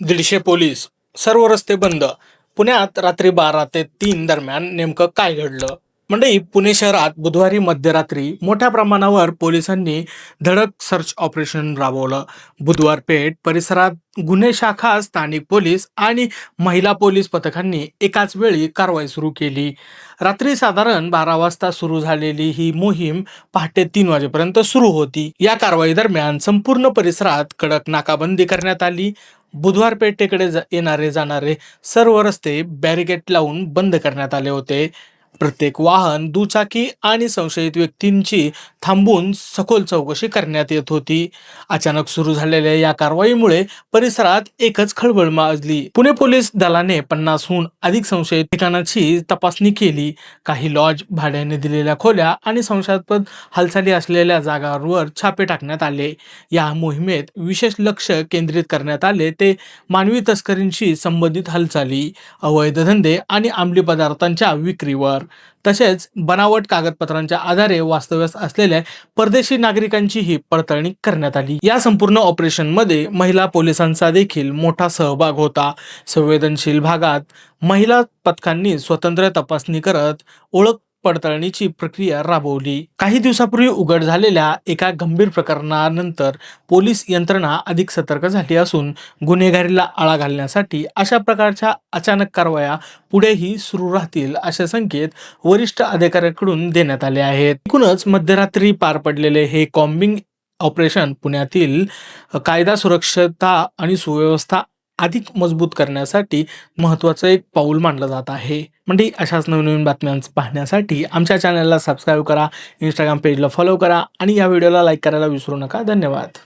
150 police, सर्व रस्ते बंद. पुण्यात रात्री 12 ते 3 दरम्यान नेमकं काय घडलं? मंडळी, पुणे शहरात बुधवारी मध्यरात्री मोठ्या प्रमाणावर पोलिसांनी धडक सर्च ऑपरेशन राबवलं. बुधवार पेठ परिसरात गुन्हे शाखा, स्थानिक पोलीस आणि महिला पोलीस पथकांनी एकाच वेळी कारवाई सुरू केली. रात्री साधारण 12 वाजता सुरू झालेली ही मोहीम पहाटे 3 वाजेपर्यंत सुरू होती. या कारवाई दरम्यान संपूर्ण परिसरात कडक नाकाबंदी करण्यात आली. बुधवार पेठेकडे येणारे जाणारे सर्व रस्ते बॅरिकेड लावून बंद करण्यात आले होते. प्रत्येक वाहन, दुचाकी आणि संशयित व्यक्तींची थांबून सखोल चौकशी करण्यात येत होती. अचानक सुरू झालेल्या या कारवाईमुळे परिसरात एकच खळबळ माजली. पुणे पोलीस दलाने 50हून अधिक संशयित ठिकाणाची तपासणी केली. काही लॉज, भाड्याने दिलेल्या खोल्या आणि संशयास्पद हालचाली असलेल्या जागांवर छापे टाकण्यात आले. या मोहिमेत विशेष लक्ष केंद्रित करण्यात आले ते मानवी तस्करींशी संबंधित हालचाली, अवैध धंदे आणि अंमली पदार्थांच्या विक्रीवर, तसेच बनावट कागदपत्रांच्या आधारे वास्तव्यास असलेल्या परदेशी नागरिकांचीही पडताळणी करण्यात आली. या संपूर्ण ऑपरेशनमध्ये महिला पोलिसांचा देखील मोठा सहभाग होता. संवेदनशील भागात महिला पथकांनी स्वतंत्र तपासणी करत ओळख पडताळणीची प्रक्रिया राबवली. काही दिवसापूर्वी उघड झालेल्या एका गंभीर प्रकरणानंतर पोलीस यंत्रणा अधिक सतर्क झाली असून गुन्हेगारीला आळा घालण्यासाठी अशा प्रकारच्या अचानक कारवाया पुढेही सुरू राहतील असे संकेत वरिष्ठ अधिकाऱ्यांकडून देण्यात आले आहेत. एकूणच मध्यरात्री पार पडलेले हे कॉम्बिंग ऑपरेशन पुण्यातील कायदा, सुरक्षता आणि सुव्यवस्था अधिक मजबूत करण्यासाठी महत्त्वाचं एक पाऊल मानलं जात आहे. म्हणजे अशाच नवनवीन बातम्या पाहण्यासाठी आमच्या चॅनलला सबस्क्राईब करा, इंस्टाग्राम पेजला फॉलो करा आणि या व्हिडिओला लाईक करायला विसरू नका. धन्यवाद.